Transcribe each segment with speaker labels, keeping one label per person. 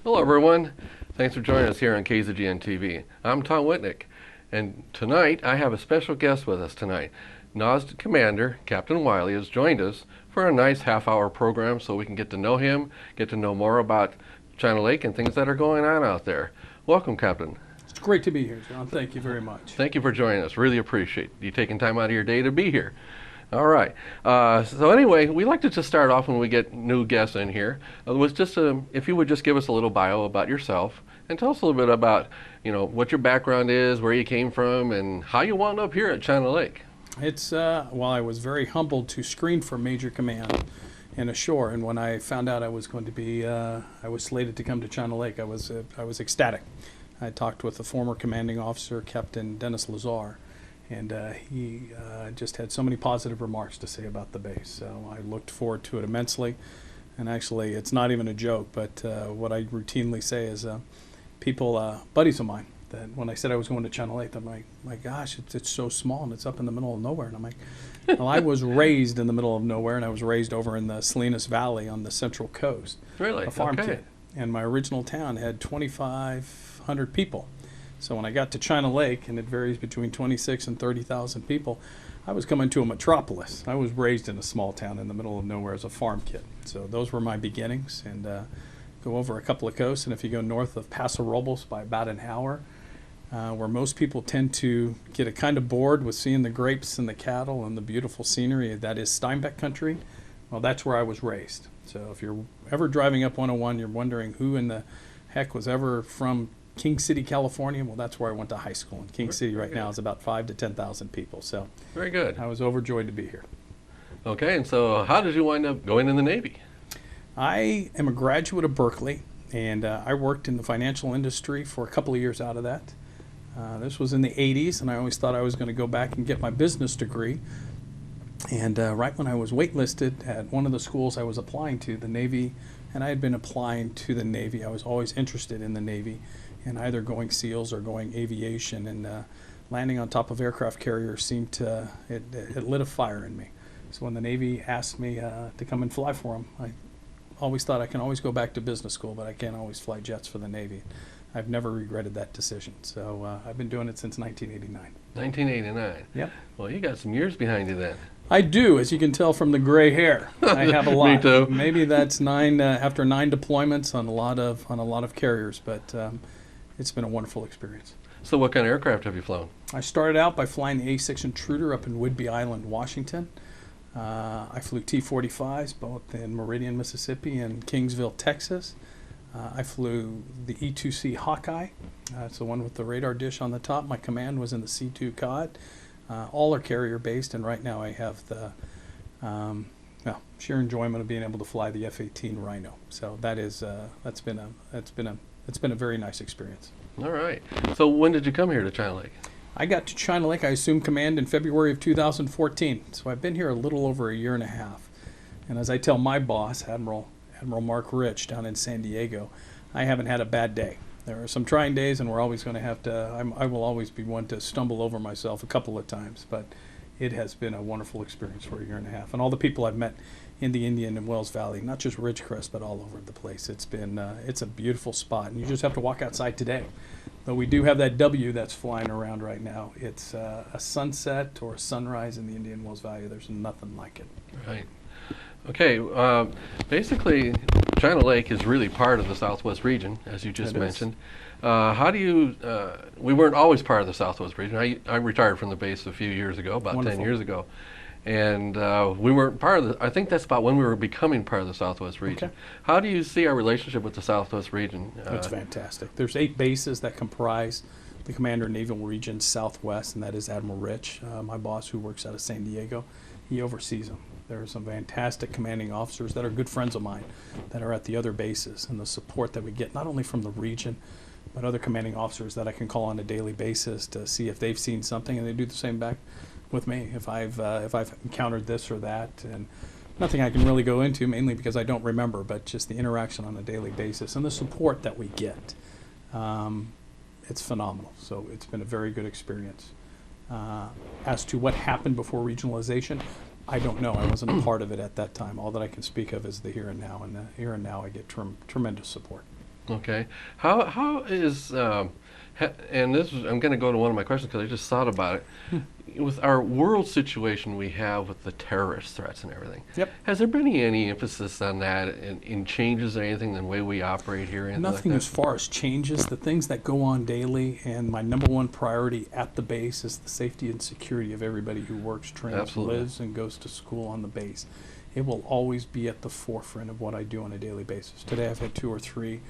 Speaker 1: Hello, everyone. Thanks for joining us here on KZGN-TV. I'm Tom Wiknich, and tonight I have a special guest with us tonight. NAS Commander Captain Wiley has joined us for a nice half-hour program so we can get to know him, get to know more about China Lake and things that are going on out there. Welcome, Captain.
Speaker 2: It's great to be here, John. Thank you very much.
Speaker 1: Thank you for joining us. Really appreciate you taking time out of your day to be here. All right. So anyway, we like to just start off when we get new guests in here. Was just if you would just give us a little bio about yourself and tell us a little bit about, what your background is, where you came from, and how you wound up here at China Lake.
Speaker 2: It's well, I was very humbled to screen for Major Command in ashore, and when I found out I was going to be, I was slated to come to China Lake, I was ecstatic. I talked with the former commanding officer, Captain Dennis Lazar. And he just had so many positive remarks to say about the base. So I looked forward to it immensely. And actually, it's not even a joke, but what I routinely say is people, buddies of mine, that when I said I was going to China Lake, I'm like, my gosh, it's so small and it's up in the middle of nowhere. And I'm like, well, I was raised in the middle of nowhere, and I was raised over in the Salinas Valley on the Central Coast.
Speaker 1: Really?
Speaker 2: A farm kid. And my original town had 2,500 people. So when I got to China Lake, and it varies between 26 and 30,000 people, I was coming to a metropolis. I was raised in a small town in the middle of nowhere as a farm kid. So those were my beginnings, and go over a couple of coasts, and if you go north of Paso Robles by about an hour, where most people tend to get a kind of bored with seeing the grapes and the cattle and the beautiful scenery, that is Steinbeck country, well, that's where I was raised. So if you're ever driving up 101, you're wondering who in the heck was ever from King City, California. Well, that's where I went to high school. And King City right now is about 5,000 to 10,000 people. So
Speaker 1: very good.
Speaker 2: I was overjoyed to be here.
Speaker 1: Okay, and so how did you wind up going in the Navy?
Speaker 2: I am a graduate of Berkeley, and I worked in the financial industry for a couple of years out of that. This was in the 80s, and I always thought I was going to go back and get my business degree. And right when I was waitlisted at one of the schools I was applying to, the Navy, and I had been applying to the Navy. I was always interested in the Navy, and either going SEALs or going aviation, and landing on top of aircraft carriers seemed to, it lit a fire in me. So when the Navy asked me to come and fly for them, I always thought I can always go back to business school, but I can't always fly jets for the Navy. I've never regretted that decision. So I've been doing it since 1989.
Speaker 1: 1989?
Speaker 2: Yep.
Speaker 1: Well, you got some years behind you then.
Speaker 2: I do, as you can tell from the gray hair. I have a lot.
Speaker 1: Me too.
Speaker 2: Maybe that's after 9 deployments on a lot of carriers, but it's been a wonderful experience.
Speaker 1: So what kind of aircraft have you flown?
Speaker 2: I started out by flying the A6 Intruder up in Whidbey Island, Washington. I flew T-45s both in Meridian, Mississippi and Kingsville, Texas. I flew the E-2C Hawkeye. It's the one with the radar dish on the top. My command was in the C-2 COD. All are carrier based, and right now I have the sheer enjoyment of being able to fly the F-18 Rhino. So that's been a very nice experience.
Speaker 1: All right. So when did you come here to China Lake?
Speaker 2: I got to China Lake. I assumed command in February of 2014. So I've been here a little over a year and a half. And as I tell my boss, Admiral Mark Rich down in San Diego, I haven't had a bad day. There are some trying days, and we're always going to have to, I will always be one to stumble over myself a couple of times, but it has been a wonderful experience for a year and a half. And all the people I've met in the Indian and Wells Valley, not just Ridgecrest, but all over the place. It's a beautiful spot, and you just have to walk outside today. Though we do have that W that's flying around right now. It's a sunset or a sunrise in the Indian Wells Valley. There's nothing like it.
Speaker 1: Right. Okay, basically, China Lake is really part of the Southwest region, as you just mentioned. How do you, we weren't always part of the Southwest region. I retired from the base a few years ago, about
Speaker 2: Wonderful.
Speaker 1: 10 years ago. And we weren't part of I think that's about when we were becoming part of the Southwest region.
Speaker 2: Okay.
Speaker 1: How do you see our relationship with the Southwest region?
Speaker 2: It's fantastic. There's 8 bases that comprise the Commander Naval Region Southwest, and that is Admiral Rich, my boss who works out of San Diego. He oversees them. There are some fantastic commanding officers that are good friends of mine that are at the other bases, and the support that we get not only from the region, but other commanding officers that I can call on a daily basis to see if they've seen something, and they do the same back with me if I've encountered this or that. And nothing I can really go into, mainly because I don't remember, but just the interaction on a daily basis and the support that we get. It's phenomenal. So it's been a very good experience. As to what happened before regionalization, I don't know. I wasn't a part of it at that time. All that I can speak of is the here and now, and the here and now I get tremendous support.
Speaker 1: Okay. How is and this is, I'm going to go to one of my questions because I just thought about it. With our world situation we have with the terrorist threats and everything,
Speaker 2: Yep.
Speaker 1: has there been any emphasis on that in changes or anything in the way we operate here? Anything
Speaker 2: Nothing
Speaker 1: like
Speaker 2: as far as changes. The things that go on daily, and my number one priority at the base is the safety and security of everybody who works, trains,
Speaker 1: Absolutely.
Speaker 2: lives, and goes to school on the base. It will always be at the forefront of what I do on a daily basis. Today I've had 2 or 3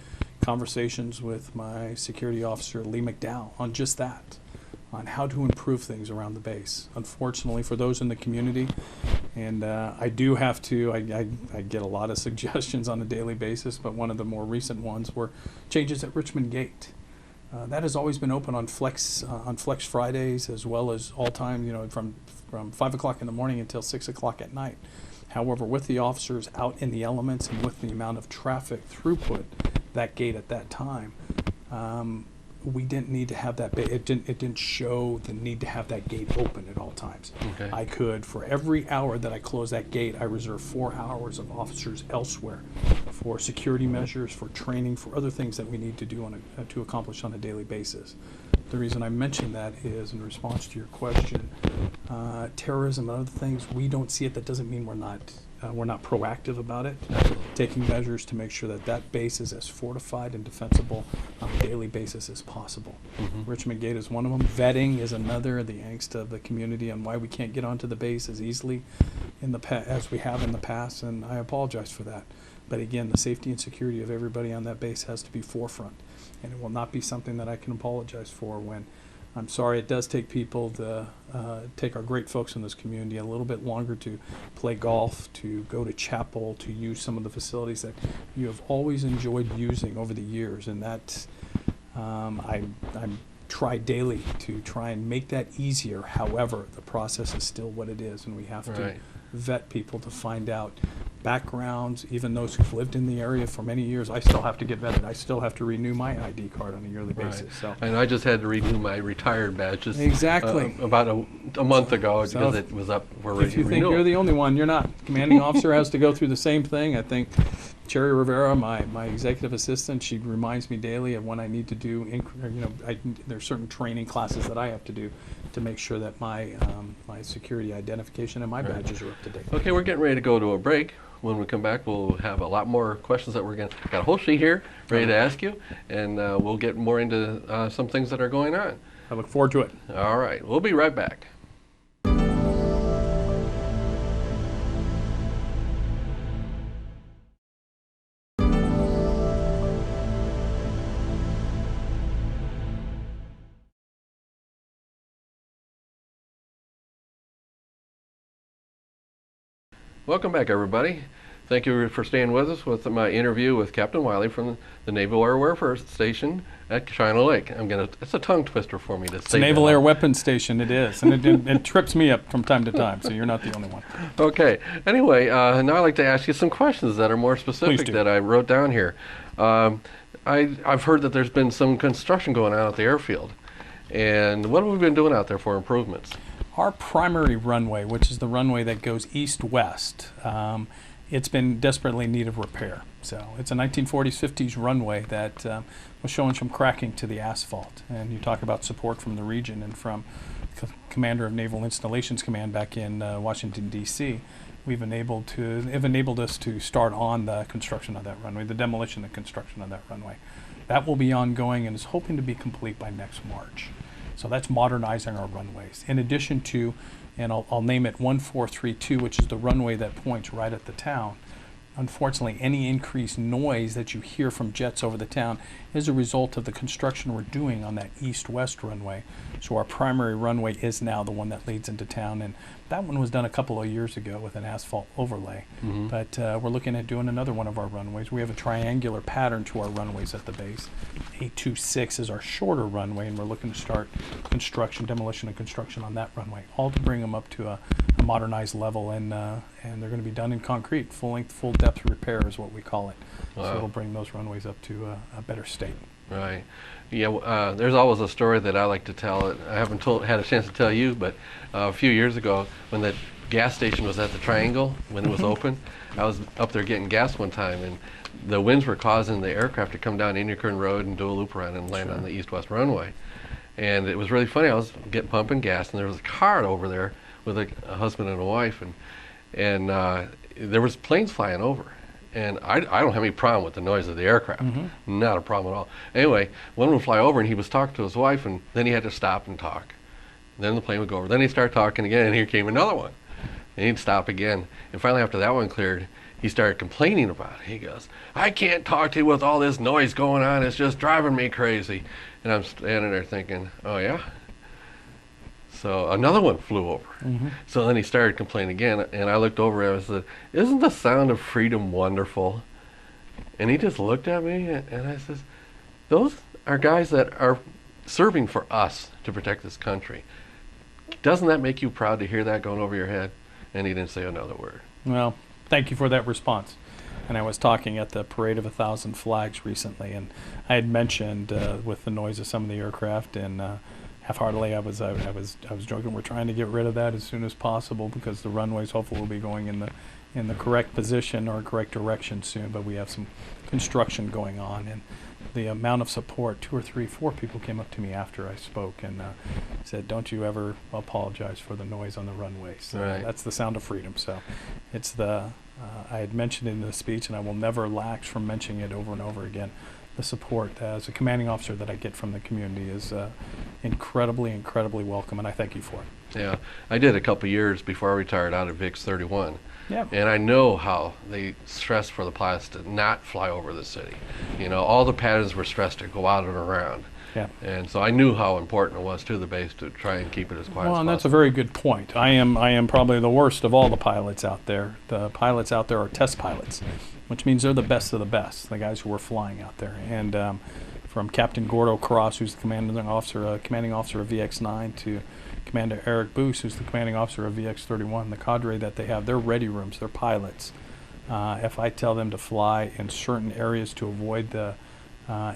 Speaker 2: conversations with my security officer, Lee McDowell, on just that, on how to improve things around the base. Unfortunately, for those in the community, and I do have to, I get a lot of suggestions on a daily basis, but one of the more recent ones were changes at Richmond Gate. That has always been open on Flex Fridays, as well as all time, from 5 o'clock in the morning until 6 o'clock at night. However, with the officers out in the elements and with the amount of traffic throughput that gate at that time, we didn't need to have that. It didn't show the need to have that gate open at all times.
Speaker 1: Okay.
Speaker 2: I could, for every hour that I close that gate, I reserve 4 hours of officers elsewhere for security measures, for training, for other things that we need to do to accomplish on a daily basis. The reason I mention that is in response to your question, terrorism and other things. We don't see it. That doesn't mean we're not proactive about it, taking measures to make sure that that base is as fortified and defensible on a daily basis as possible. Richmond Gate is one of them. Vetting is another. The angst of the community on why we can't get onto the base as easily as we have in the past, and I apologize for that. But again, the safety and security of everybody on that base has to be forefront, and it will not be something that I can apologize for when. I'm sorry, it does take people take our great folks in this community a little bit longer to play golf, to go to chapel, to use some of the facilities that you have always enjoyed using over the years. And that I try daily to try and make that easier. However, the process is still what it is, and we have to vet people to find out backgrounds. Even those who've lived in the area for many years, I still have to get vetted. I still have to renew my ID card on a yearly basis. So,
Speaker 1: and I just had to renew my retired badge just
Speaker 2: about
Speaker 1: a month ago because it was up for renewal.
Speaker 2: If you think you're the only one, you're not. Commanding officer has to go through the same thing. I think Cherry Rivera, my executive assistant, she reminds me daily of when I need to do, there's certain training classes that I have to do to make sure that my security identification and my badges are up to date.
Speaker 1: Okay, we're getting ready to go to a break. When we come back, we'll have a lot more questions that got a whole sheet here ready to ask you, and we'll get more into some things that are going on.
Speaker 2: I look forward to it.
Speaker 1: All right, we'll be right back. Welcome back, everybody. Thank you for staying with us with my interview with Captain Wiley from the Naval Air Warfare Station at China Lake. It's a tongue twister for me to say.
Speaker 2: It's a Naval Air Weapons Station, it is. And it trips me up from time to time, so you're not the only one.
Speaker 1: Okay. Anyway, now I'd like to ask you some questions that are more specific that I wrote down here. I've heard that there's been some construction going on at the airfield. And what have we been doing out there for improvements?
Speaker 2: Our primary runway, which is the runway that goes east-west, it's been desperately in need of repair. So it's a 1940s, 50s runway that was showing some cracking to the asphalt. And you talk about support from the region and from Commander of Naval Installations Command back in Washington, D.C., they've enabled us to start on the construction of that runway, the demolition and construction of that runway. That will be ongoing and is hoping to be complete by next March. So that's modernizing our runways. In addition to, and I'll name it 1432, which is the runway that points right at the town. Unfortunately, any increased noise that you hear from jets over the town is a result of the construction we're doing on that east-west runway. So our primary runway is now the one that leads into town, and that one was done a couple of years ago with an asphalt overlay. But we're looking at doing another one of our runways. We have a triangular pattern to our runways at the base. 826 is our shorter runway, and we're looking to start demolition and construction on that runway, all to bring them up to a modernized level, and they're going to be done in concrete. Full-length, full-depth repair is what we call it. Wow. So it'll bring those runways up to a better state.
Speaker 1: Right. Yeah, there's always a story that I like to tell. I haven't had a chance to tell you, but a few years ago when that gas station was at the Triangle when it was open. I was up there getting gas one time, and the winds were causing the aircraft to come down Indian Current Road and do a loop around and land on the east-west runway. And it was really funny. I was pumping gas, and there was a car over there with a husband and a wife, and there was planes flying over. And I don't have any problem with the noise of the aircraft. Not a problem at all. Anyway, one would fly over, and he was talking to his wife, and then he had to stop and talk. Then the plane would go over. Then he'd start talking again, and here came another one. And he'd stop again. And finally, after that one cleared, he started complaining about it. He goes, "I can't talk to you with all this noise going on. It's just driving me crazy." And I'm standing there thinking, oh, yeah? So another one flew over. So then he started complaining again, and I looked over at him and said, "Isn't the sound of freedom wonderful?" And he just looked at me, and I says, "Those are guys that are serving for us to protect this country. Doesn't that make you proud to hear that going over your head?" And he didn't say another word.
Speaker 2: Well, thank you for that response. And I was talking at the Parade of 1,000 Flags recently, and I had mentioned with the noise of some of the aircraft, and half-heartedly I was joking. We're trying to get rid of that as soon as possible because the runways hopefully will be going in the correct position or correct direction soon. But we have some construction going on, and the amount of support, 2 or 3, 4 people came up to me after I spoke and said, "Don't you ever apologize for the noise on the runways."
Speaker 1: Right.
Speaker 2: That's the sound of freedom. So it's I had mentioned it in the speech, and I will never lax from mentioning it over and over again. The support as a commanding officer that I get from the community is incredibly, incredibly welcome, and I thank you for it.
Speaker 1: Yeah, I did a couple years before I retired out at VIX 31.
Speaker 2: Yeah.
Speaker 1: And I know how they stressed for the pilots to not fly over the city. You know, all the patterns were stressed to go out and around.
Speaker 2: Yeah.
Speaker 1: And so I knew how important it was to the base to try and keep it as quiet as possible.
Speaker 2: Well, and that's a very good point. I am probably the worst of all the pilots out there. The pilots out there are test pilots, which means they're the best of the best, the guys who are flying out there. And from Captain Gordo Cross, who's the commanding officer of VX-9, to Commander Eric Boos, who's the commanding officer of VX-31, the cadre that they have, their ready rooms, their pilots. If I tell them to fly in certain areas to avoid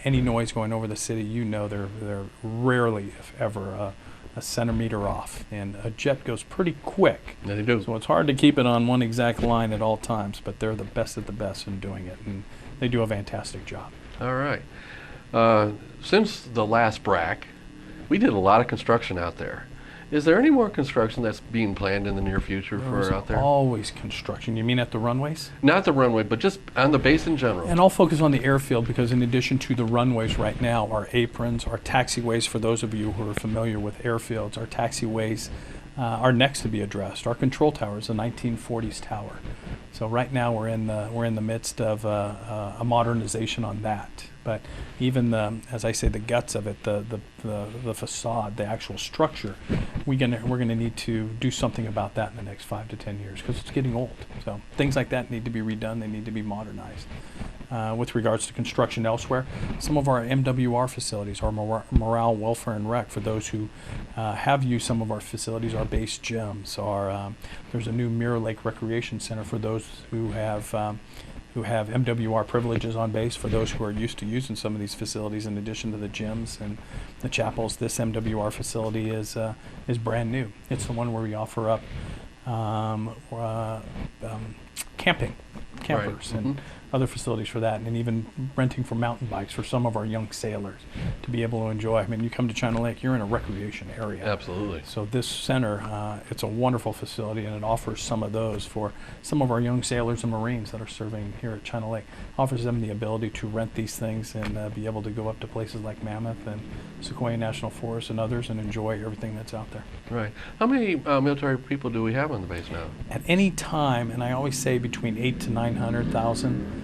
Speaker 2: any noise going over the city, you know they're rarely, if ever, a centimeter off. And a jet goes pretty quick.
Speaker 1: Yeah, they do.
Speaker 2: So it's hard to keep it on one exact line at all times, but they're the best at the best in doing it, and they do a fantastic job.
Speaker 1: All right. Since the last BRAC, we did a lot of construction out there. Is there any more construction that's being planned in the near future
Speaker 2: There's
Speaker 1: for out there?
Speaker 2: always construction. You mean at the runways?
Speaker 1: Not the runway, but just on the base in general.
Speaker 2: And I'll focus on the airfield because in addition to the runways right now, our aprons, our taxiways, for those of you who are familiar with airfields, our taxiways are next to be addressed. Our control tower is a 1940s tower. So right now we're in the midst of a modernization on that. But even as I say, the guts of it, the facade, the actual structure, we're gonna need to do something about that in the next 5 to 10 years because it's getting old. So things like that need to be redone. They need to be modernized. With regards to construction elsewhere, some of our MWR facilities, our morale, welfare, and rec, for those who have used some of our facilities, our base gyms, there's a new Mirror Lake Recreation Center for those who have MWR privileges on base. For those who are used to using some of these facilities, in addition to the gyms and the chapels, this MWR facility is brand new. It's the one where we offer up campers
Speaker 1: Right.
Speaker 2: and other facilities for that, and even renting for mountain bikes for some of our young sailors to be able to enjoy. I mean, you come to China Lake, you're in a recreation area.
Speaker 1: Absolutely.
Speaker 2: So this center, it's a wonderful facility, and it offers some of those for some of our young sailors and Marines that are serving here at China Lake. Offers them the ability to rent these things and be able to go up to places like Mammoth and Sequoia National Forest and others and enjoy everything that's out there.
Speaker 1: Right. How many military people do we have on the base now?
Speaker 2: At any time, and I always say between 800,000 to 900,000.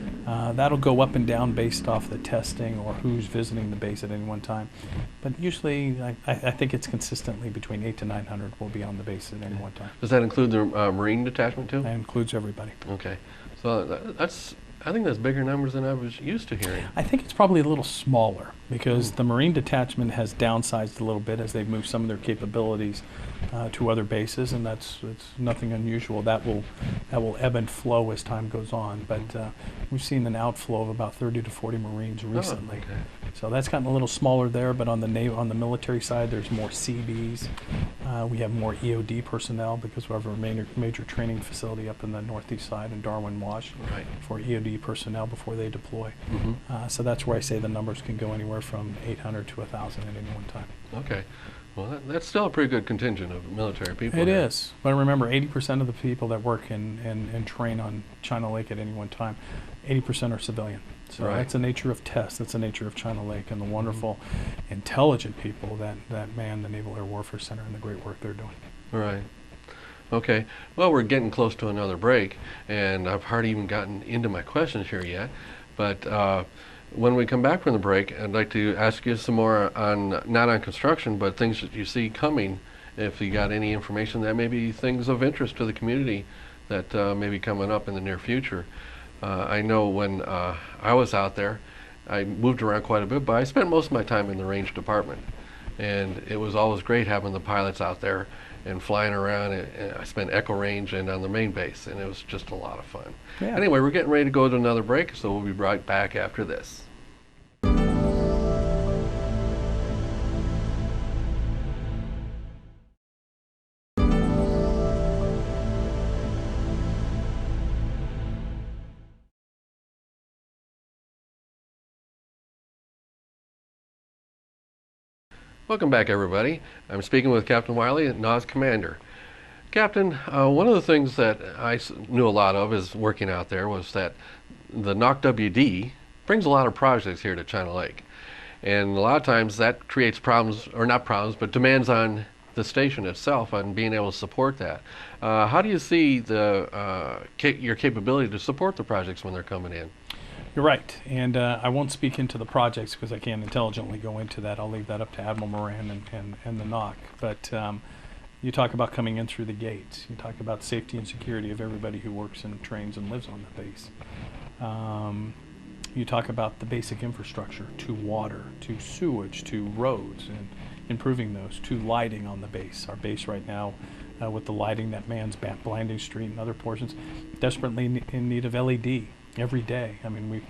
Speaker 2: That'll go up and down based off the testing or who's visiting the base at any one time. But usually, I think it's consistently between 800 to 900 will be on the base at any one time.
Speaker 1: Does that include the Marine detachment too?
Speaker 2: That includes everybody.
Speaker 1: Okay. So that's I think that's bigger numbers than I was used to hearing.
Speaker 2: I think it's probably a little smaller because the Marine Detachment has downsized a little bit as they've moved some of their capabilities to other bases, and it's nothing unusual. That will ebb and flow as time goes on. But we've seen an outflow of about 30 to 40 Marines recently.
Speaker 1: Oh, okay.
Speaker 2: So that's gotten a little smaller there. But on the military side, there's more CBs. We have more EOD personnel because we have a major training facility up in the northeast side in Darwin, Wash,
Speaker 1: Right.
Speaker 2: for EOD personnel before they deploy.
Speaker 1: Mm-hmm.
Speaker 2: So that's where I say the numbers can go anywhere from 800 to 1,000 at any one time.
Speaker 1: Okay. Well, that's still a pretty good contingent of military people.
Speaker 2: It
Speaker 1: here.
Speaker 2: is. But remember, 80% of the people that work and train on China Lake at any one time, 80% are civilian. So
Speaker 1: Right.
Speaker 2: that's the nature of tests. That's the nature of China Lake and the wonderful, intelligent people that man the Naval Air Warfare Center and the great work they're doing.
Speaker 1: Right. Okay. Well, we're getting close to another break, and I've hardly even gotten into my questions here yet. But when we come back from the break, I'd like to ask you some more on, not on construction, but things that you see coming. If you got any information that may be things of interest to the community that may be coming up in the near future. I know when I was out there, I moved around quite a bit, but I spent most of my time in the range department. And it was always great having the pilots out there and flying around. And I spent Echo Range and on the main base, and it was just a lot of fun.
Speaker 2: Yeah.
Speaker 1: Anyway, we're getting ready to go to another break, so we'll be right back after this. Welcome back, everybody. I'm speaking with Captain Wiley, NAS Commander. Captain, one of the things that I knew a lot of as working out there was that the NOC-WD brings a lot of projects here to China Lake. And a lot of times that creates problems, or not problems, but demands on the station itself on being able to support that. How do you see your capability to support the projects when they're coming in?
Speaker 2: You're right, and I won't speak into the projects because I can't intelligently go into that. I'll leave that up to Admiral Moran and the NOC. But you talk about coming in through the gates. You talk about safety and security of everybody who works and trains and lives on the base. You talk about the basic infrastructure, to water, to sewage, to roads, and improving those, to lighting on the base. Our base right now, with the lighting that mans Blanding Street and other portions, desperately in need of LED. Every day. I mean,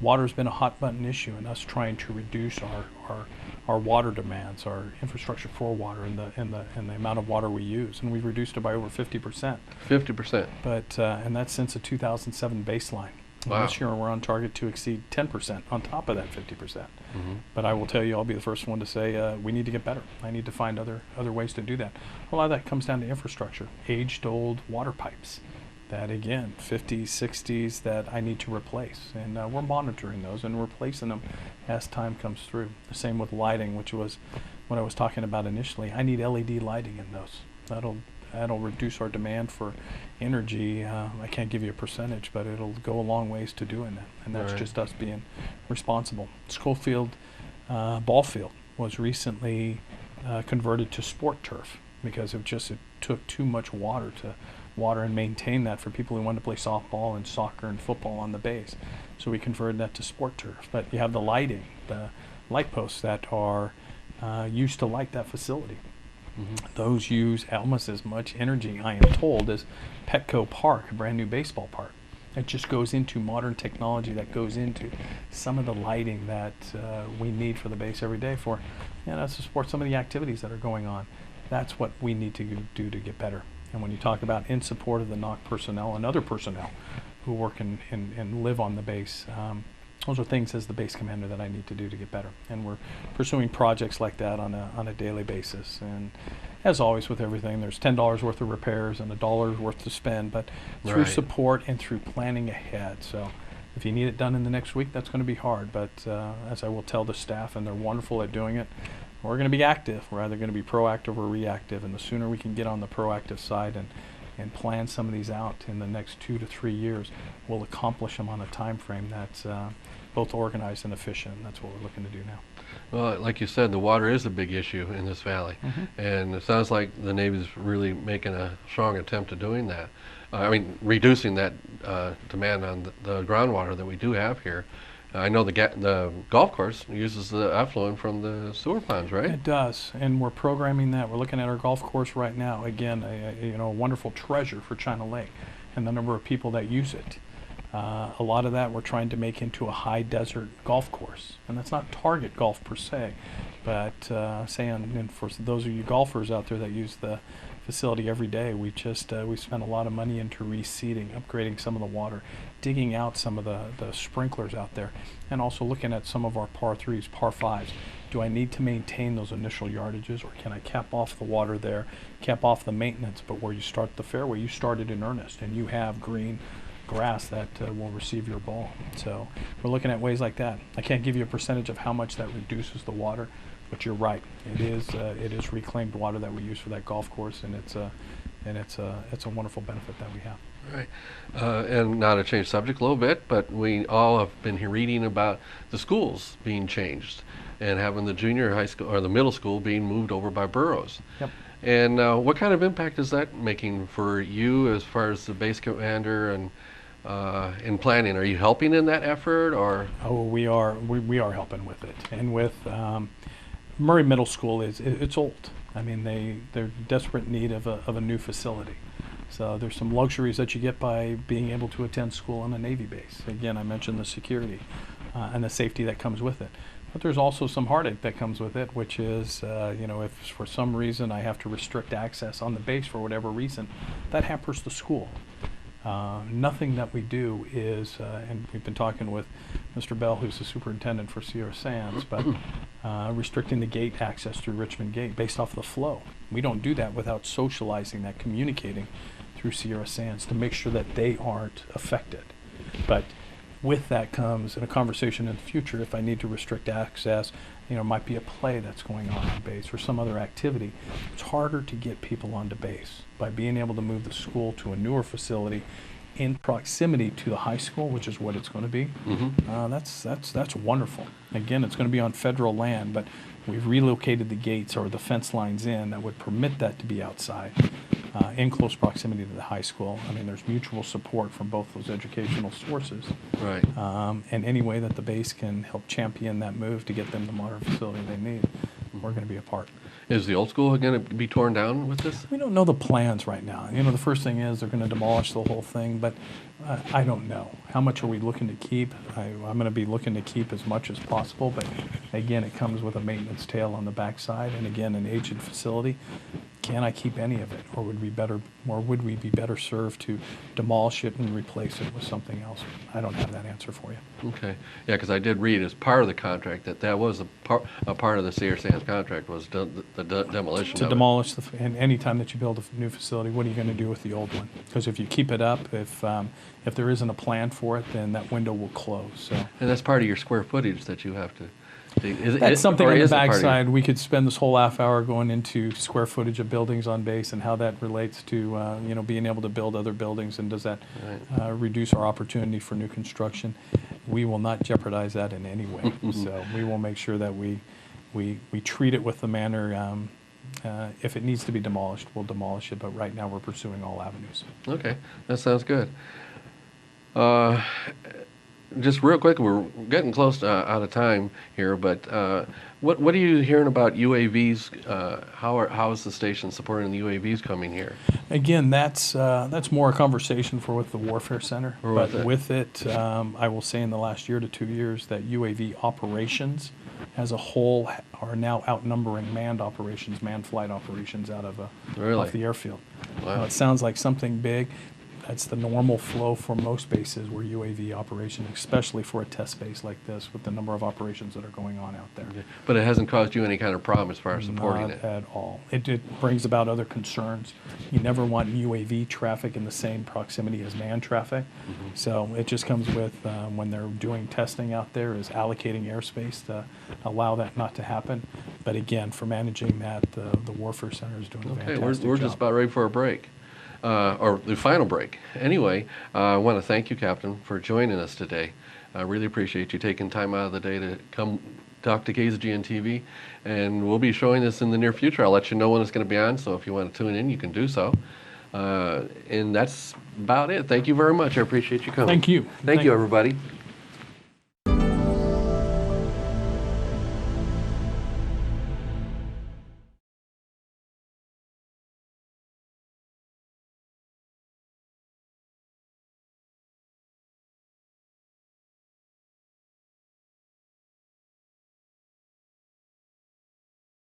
Speaker 2: water's been a hot button issue, and us trying to reduce our water demands, our infrastructure for water, and the amount of water we use, and we've reduced it by over 50%.
Speaker 1: 50%.
Speaker 2: But and that's since a 2007 baseline.
Speaker 1: Wow.
Speaker 2: This year we're on target to exceed 10% on top of that 50%.
Speaker 1: Mm-hmm.
Speaker 2: But I will tell you, I'll be the first one to say we need to get better. I need to find other ways to do that. A lot of that comes down to infrastructure, aged old water pipes. That again, 50s, 60s, that I need to replace. And we're monitoring those and replacing them as time comes through. The same with lighting, which was what I was talking about initially. I need LED lighting in those. That'll reduce our demand for energy. I can't give you a percentage, but it'll go a long ways to doing that. And that's
Speaker 1: Right.
Speaker 2: just us being responsible. Schofield ball field was recently converted to sport turf because it took too much water to water and maintain that for people who want to play softball and soccer and football on the base. So we converted that to sport turf. But you have the lighting, the light posts that are used to light that facility.
Speaker 1: Mm-hmm.
Speaker 2: Those use almost as much energy, I am told, as Petco Park, a brand new baseball park. It just goes into modern technology that goes into some of the lighting that we need for the base every day for, to support some of the activities that are going on. That's what we need to do to get better. And when you talk about in support of the NOC personnel and other personnel who work and live on the base, those are things as the base commander that I need to do to get better. And we're pursuing projects like that on a daily basis. And as always with everything, there's $10 worth of repairs and $1 worth to spend, but through
Speaker 1: Right.
Speaker 2: support and through planning ahead. So if you need it done in the next week, that's going to be hard. But as I will tell the staff, and they're wonderful at doing it, we're going to be active. We're either going to be proactive or reactive, and the sooner we can get on the proactive side and plan some of these out in the next 2 to 3 years, we'll accomplish them on a time frame that's both organized and efficient. And that's what we're looking to do now.
Speaker 1: Well, like you said, the water is a big issue in this valley, and it sounds like the Navy's really making a strong attempt at doing that. Reducing that demand on the groundwater that we do have here. I know the golf course uses the effluent from the sewer ponds, right?
Speaker 2: It does, and we're programming that. We're looking at our golf course right now. Again, a wonderful treasure for China Lake, and the number of people that use it. A lot of that we're trying to make into a high desert golf course, and that's not target golf per se, but and for those of you golfers out there that use the facility every day, we spent a lot of money into reseeding, upgrading some of the water, digging out some of the sprinklers out there, and also looking at some of our par 3s, par 5s. Do I need to maintain those initial yardages, or can I cap off the water there, cap off the maintenance, but where you start the fairway, you started in earnest, and you have green grass that will receive your ball. So we're looking at ways like that. I can't give you a percentage of how much that reduces the water, but you're right. It is reclaimed water that we use for that golf course, and it's a wonderful benefit that we have.
Speaker 1: Right. And now to change subject a little bit, but we all have been reading about the schools being changed and having the junior high school or the middle school being moved over by boroughs.
Speaker 2: Yep.
Speaker 1: And what kind of impact is that making for you as far as the base commander and in planning? Are you helping in that effort, or?
Speaker 2: Oh, we are helping with it, and with Murray Middle School it's old. I mean, they're desperate need of a new facility. So there's some luxuries that you get by being able to attend school on a Navy base. Again, I mentioned the security and the safety that comes with it. But there's also some heartache that comes with it, which is, if for some reason I have to restrict access on the base for whatever reason, that hampers the school. Nothing that we do is, and we've been talking with Mr. Bell, who's the superintendent for Sierra Sands, but restricting the gate access through Richmond Gate based off the flow. We don't do that without socializing that, communicating through Sierra Sands to make sure that they aren't affected. But with that comes in a conversation in the future, if I need to restrict access, might be a play that's going on base or some other activity. It's harder to get people onto base. By being able to move the school to a newer facility in proximity to the high school, which is what it's going to be, that's wonderful. Again, it's going to be on federal land, but we've relocated the gates or the fence lines in that would permit that to be outside. In close proximity to the high school. I mean, there's mutual support from both those educational sources.
Speaker 1: Right.
Speaker 2: And any way that the base can help champion that move to get them the modern facility they need, we're going to be a part.
Speaker 1: Is the old school going to be torn down with this?
Speaker 2: We don't know the plans right now. The first thing is they're going to demolish the whole thing, but I don't know. How much are we looking to keep? I'm going to be looking to keep as much as possible, but again, it comes with a maintenance tail on the backside, and again, an aged facility. Can I keep any of it, or would we be better served to demolish it and replace it with something else? I don't have that answer for you.
Speaker 1: Okay. Yeah, because I did read as part of the contract that was a part of the Sierra Sands contract was the demolition
Speaker 2: To
Speaker 1: of
Speaker 2: demolish and any time that you build a new facility, what are you going to do with the old one? Because if you keep it up, if there isn't a plan for it, then that window will close. So.
Speaker 1: And that's part of your square footage that you have to.
Speaker 2: That's something on the backside. We could spend this whole half hour going into square footage of buildings on base and how that relates to being able to build other buildings, and does that reduce our opportunity for new construction. We will not jeopardize that in any way. So we will make sure that we treat it with the manner. If it needs to be demolished, we'll demolish it. But right now we're pursuing all avenues.
Speaker 1: Okay, that sounds good. Just real quick, we're getting close to out of time here, but what are you hearing about UAVs? How is the station supporting the UAVs coming here?
Speaker 2: Again, that's more a conversation for with the Warfare Center. But with it, I will say in the last year to 2 years that UAV operations as a whole are now outnumbering manned flight operations out of off the airfield.
Speaker 1: Wow.
Speaker 2: It sounds like something big. That's the normal flow for most bases where UAV operation, especially for a test base like this with the number of operations that are going on out there.
Speaker 1: Okay. But it hasn't caused you any kind of problem as far as supporting
Speaker 2: Not at all. It brings about other concerns. You never want UAV traffic in the same proximity as manned traffic. So it just comes with when they're doing testing out there is allocating airspace to allow that not to happen. But again, for managing that, the Warfare Center is doing a fantastic job.
Speaker 1: Okay, we're just about ready for a break. Or the final break. Anyway, I want to thank you, Captain, for joining us today. I really appreciate you taking time out of the day to come talk to KZGN-TV, and we'll be showing this in the near future. I'll let you know when it's going to be on, so if you want to tune in, you can do so. And that's about it. Thank you very much. I appreciate you coming.
Speaker 2: Thank you.
Speaker 1: Thank you, everybody.